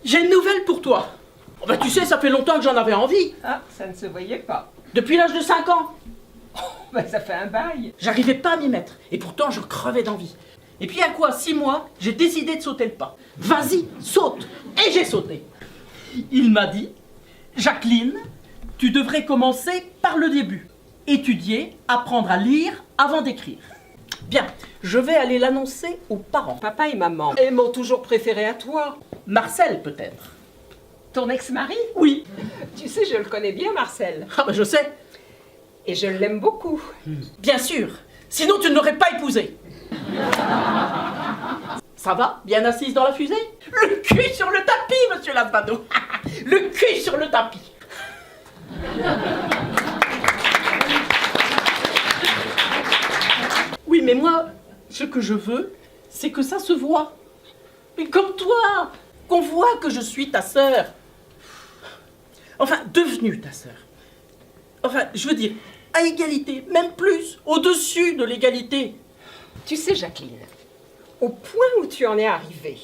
J'ai une nouvelle pour toi. Oh bah tu sais, ça fait longtemps que j'en avais envie. Ah, ça ne se voyait pas. Depuis l'âge de 5 ans. Bah, ça fait un bail. J'arrivais pas à m'y mettre. Et pourtant, je crevais d'envie. Et puis à quoi 6 mois, j'ai décidé de sauter le pas. Vas-y, saute. Et j'ai sauté. Il m'a dit, Jacqueline, tu devrais commencer par le début. Étudier, apprendre à lire avant d'écrire. Bien, je vais aller l'annoncer aux parents. Papa et maman m'ont toujours préféré à toi. Marcel peut-être. Ton ex-mari? Oui. Tu sais, je le connais bien, Marcel. Ah bah je sais. Et je l'aime beaucoup. Bien sûr. Sinon tu ne l'aurais pas épousé. Ça va? Bien assise dans la fusée? Le cul sur le tapis, monsieur Lavado. Le cul sur le tapis. Oui, mais moi, ce que je veux, c'est que ça se voit. Mais comme toi, qu'on voit que je suis ta sœur. Enfin, devenue ta sœur. Enfin, je veux dire, à égalité, même plus, au-dessus de l'égalité. Tu sais, Jacqueline, au point où tu en es arrivée,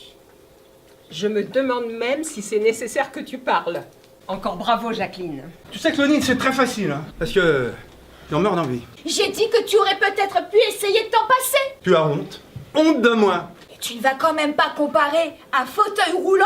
je me demande même si c'est nécessaire que tu parles. Encore bravo, Jacqueline. Tu sais, Claudine, c'est très facile, hein, parce que j'en meurs d'envie. J'ai dit que tu aurais peut-être pu essayer de t'en passer. Tu as honte? Honte de moi! Et tu ne vas quand même pas comparer un fauteuil roulant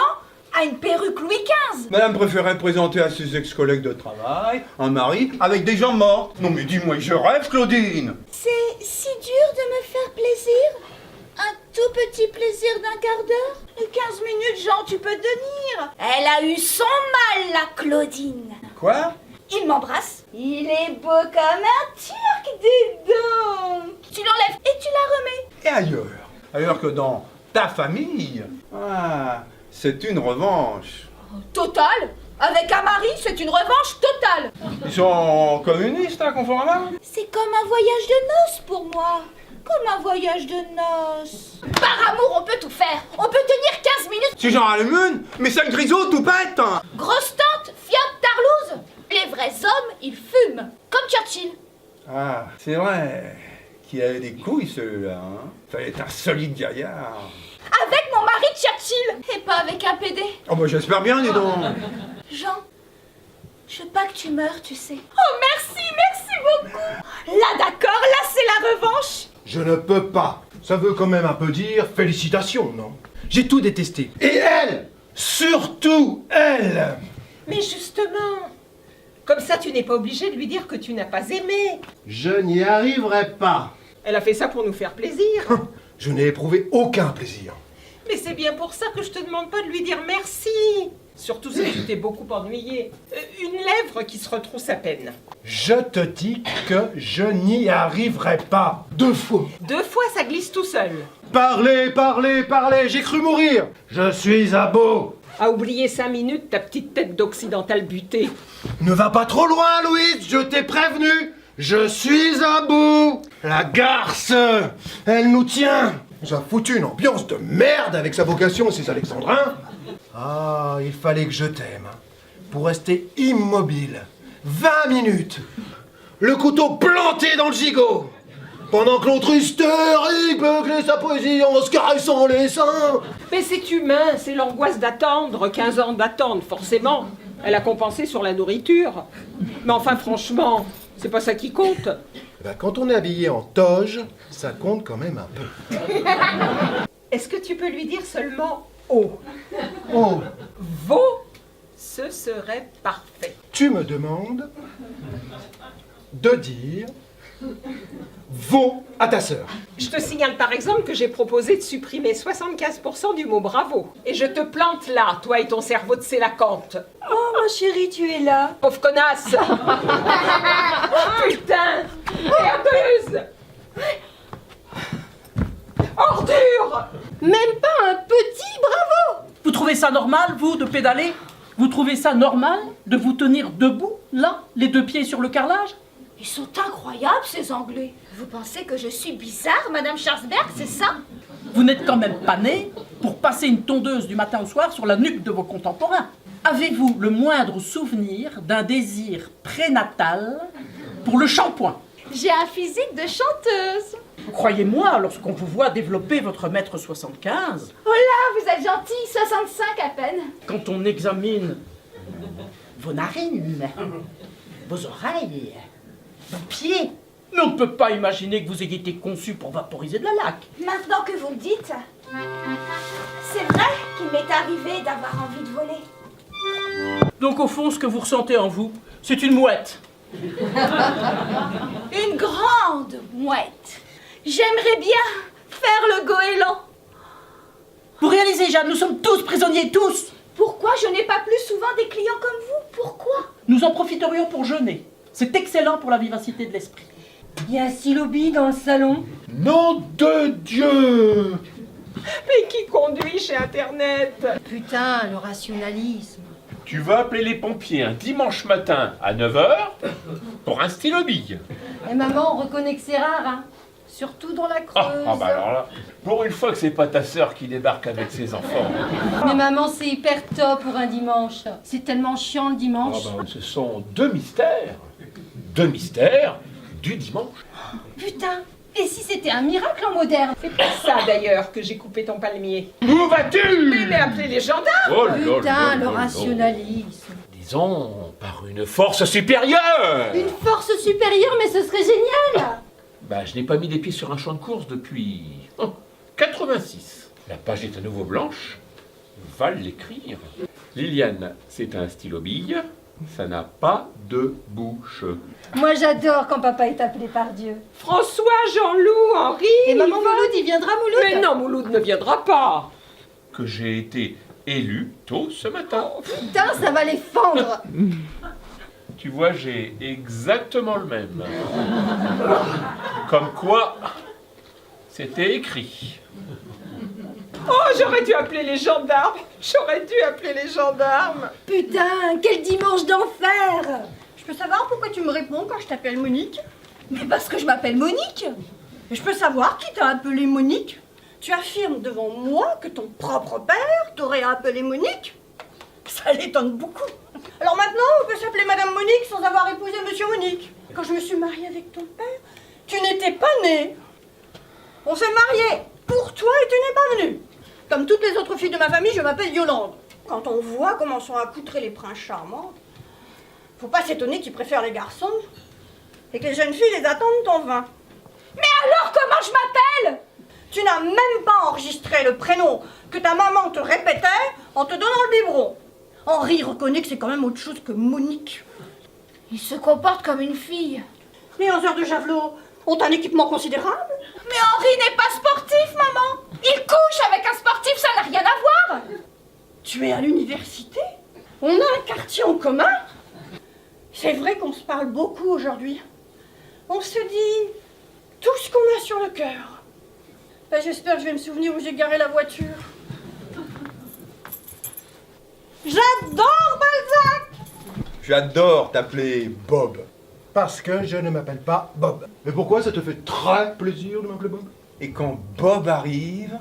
à une perruque Louis XV. Madame préférait présenter à ses ex-collègues de travail un mari avec des jambes mortes. Non mais dis-moi, je rêve, Claudine! C'est si dur de me faire plaisir. Un tout petit plaisir d'un quart d'heure. 15 minutes, Jean, tu peux tenir. Elle a eu son mal, la Claudine. Quoi? Il m'embrasse. Il est beau comme un turc, dis donc. Tu l'enlèves et tu la remets. Et ailleurs? Ailleurs que dans ta famille? Ah, c'est une revanche. Total. Avec un mari, c'est une revanche totale. Ils sont communistes, hein, Conforama? C'est comme un voyage de noces pour moi. Comme un voyage de noces. Par amour, on peut tout faire. On peut tenir 15 minutes. C'est genre à la lune? Mais ça grisot tout bête, hein. Grosse tante, fiotte, tarlouse. Les vrais hommes, ils fument. Comme Churchill. Ah, c'est vrai qu'il avait des couilles, celui-là, hein. Fallait être un solide gaillard. Avec mon mari Churchill. Et pas avec un PD. Oh bah j'espère bien, dis donc. Jean, je veux pas que tu meurs, tu sais. Oh, merci beaucoup. Là, d'accord, là, c'est la revanche. Je ne peux pas. Ça veut quand même un peu dire félicitations, non? J'ai tout détesté. Et elle! Surtout elle! Mais justement, comme ça, tu n'es pas obligé de lui dire que tu n'as pas aimé. Je n'y arriverai pas. Elle a fait ça pour nous faire plaisir. Je n'ai éprouvé aucun plaisir. Mais c'est bien pour ça que je te demande pas de lui dire merci. Surtout si tu t'es beaucoup ennuyé. Une lèvre qui se retrousse à peine. Je te dis que je n'y arriverai pas. 2 fois. 2 fois, ça glisse tout seul. Parlez, parlez, parlez, j'ai cru mourir. Je suis à bout. À oublier 5 minutes ta petite tête d'occidental butée. Ne va pas trop loin, Louise, je t'ai prévenu. Je suis à bout. La garce, elle nous tient. Ça a foutu une ambiance de merde avec sa vocation et ses alexandrins. Ah, il fallait que je t'aime. Pour rester immobile. 20 minutes. Le couteau planté dans le gigot. Pendant que l'autre hystérique beuglait sa poésie en se caressant les seins. Mais c'est humain, c'est l'angoisse d'attendre. 15 ans d'attendre, forcément. Elle a compensé sur la nourriture. Mais enfin, franchement, c'est pas ça qui compte. Ben, quand on est habillé en toge, ça compte quand même un peu. Est-ce que tu peux lui dire seulement « oh » Oh, Vaux, ce serait parfait. tu me demandes de dire veau à ta sœur. Je te signale par exemple que j'ai proposé de supprimer 75% du mot bravo. Et je te plante là, toi et ton cerveau de sélacante. Oh, ma chérie, tu es là. Pauvre connasse. Putain. Herbeuse. Ordure. Même pas un petit bravo. Vous trouvez ça normal, vous, de pédaler? Vous trouvez ça normal de vous tenir debout, là, les 2 pieds sur le carrelage? Ils sont incroyables, ces Anglais. Vous pensez que je suis bizarre, Madame Schwarzberg, c'est ça? Vous n'êtes quand même pas né pour passer une tondeuse du matin au soir sur la nuque de vos contemporains. Avez-vous le moindre souvenir d'un désir prénatal pour le shampoing? J'ai un physique de chanteuse. Croyez-moi, lorsqu'on vous voit développer votre mètre 75, Oh là, vous êtes gentil, 65 à peine. quand on examine vos narines, vos oreilles, vos pieds, mais on ne peut pas imaginer que vous ayez été conçu pour vaporiser de la laque. Maintenant que vous le dites, c'est vrai qu'il m'est arrivé d'avoir envie de voler. Donc au fond, ce que vous ressentez en vous, c'est une mouette. Une grande mouette. J'aimerais bien faire le goéland. Vous réalisez, Jeanne, nous sommes tous prisonniers, tous. Pourquoi je n'ai pas plus souvent des clients comme vous? Pourquoi? Nous en profiterions pour jeûner. C'est excellent pour la vivacité de l'esprit. Il y a un stylo-bille dans le salon. Nom de Dieu! Mais qui conduit chez Internet? Putain, le rationalisme. Tu vas appeler les pompiers un dimanche matin à 9h pour un stylo-bille. Et maman, on reconnaît que c'est rare, hein. Surtout dans la Creuse. Ah bah alors là, pour une fois que c'est pas ta sœur qui débarque avec ses enfants. Mais maman, c'est hyper top pour un dimanche. C'est tellement chiant le dimanche. Ce sont deux mystères du dimanche. Putain, et si c'était un miracle en moderne? C'est pour ça d'ailleurs que j'ai coupé ton palmier. Où vas-tu? Mais appelez les gendarmes. Oh là là Putain, là le là. rationalisme. Disons, par une force supérieure. Une force supérieure, mais ce serait génial. Bah, je n'ai pas mis les pieds sur un champ de course depuis 86. La page est à nouveau blanche. Va l'écrire. Liliane, c'est un stylo-bille. Ça n'a pas de bouche. Moi, j'adore quand papa est appelé par Dieu. François, Jean-Loup, Henri. Et maman Yvonne. Mouloud, il viendra Mouloud. Mais non, Mouloud ne viendra pas. Que j'ai été élu tôt ce matin. Putain, ça va les fendre. Tu vois, j'ai exactement le même. Comme quoi, c'était écrit. Oh, j'aurais dû appeler les gendarmes. J'aurais dû appeler les gendarmes. Putain, quel dimanche d'enfer. Je peux savoir pourquoi tu me réponds quand je t'appelle Monique? Mais parce que je m'appelle Monique. Et je peux savoir qui t'a appelé Monique? Tu affirmes devant moi que ton propre père t'aurait appelé Monique? Ça l'étonne beaucoup. Alors maintenant, on peut s'appeler Madame Monique sans avoir épousé Monsieur Monique. Quand je me suis mariée avec ton père, tu n'étais pas née. On s'est mariés pour toi et tu n'es pas venue. Comme toutes les autres filles de ma famille, je m'appelle Yolande. Quand on voit comment sont accoutrés les princes charmants, faut pas s'étonner qu'ils préfèrent les garçons et que les jeunes filles les attendent ton vin. Mais alors comment je m'appelle? Tu n'as même pas enregistré le prénom que ta maman te répétait en te donnant le biberon. Henri reconnaît que c'est quand même autre chose que Monique. Il se comporte comme une fille. Les 11 heures de javelot ont un équipement considérable. Mais Henri n'est pas sportif, maman. Il couche avec un sportif, ça n'a rien à voir. Tu es à l'université? On a un quartier en commun? C'est vrai qu'on se parle beaucoup aujourd'hui. On se dit tout ce qu'on a sur le cœur. Ben, j'espère que je vais me souvenir où j'ai garé la voiture. J'adore Balzac! J'adore t'appeler Bob. Parce que je ne m'appelle pas Bob. Mais pourquoi ça te fait très plaisir de m'appeler Bob? Et quand Bob arrive,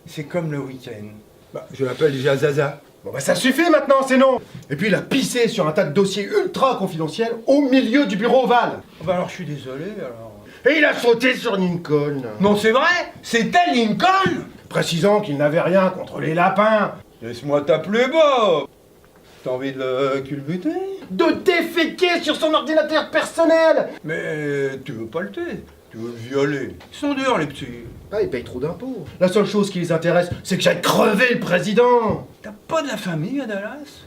c'est comme le week-end. Bah, je l'appelle déjà Zaza. Bon bah ça suffit maintenant, c'est non. Et puis il a pissé sur un tas de dossiers ultra confidentiels au milieu du bureau ovale. Bah alors je suis désolé alors. Et il a sauté sur Lincoln. Non c'est vrai, c'était Lincoln. Précisant qu'il n'avait rien contre les lapins. Laisse-moi t'appeler Bob. T'as envie de le culbuter? De déféquer sur son ordinateur personnel. Mais tu veux pas le thé, tu veux le violer. Ils sont durs les petits. Ah, ils payent trop d'impôts. La seule chose qui les intéresse, c'est que j'aille crever le président. T'as pas de la famille à Dallas?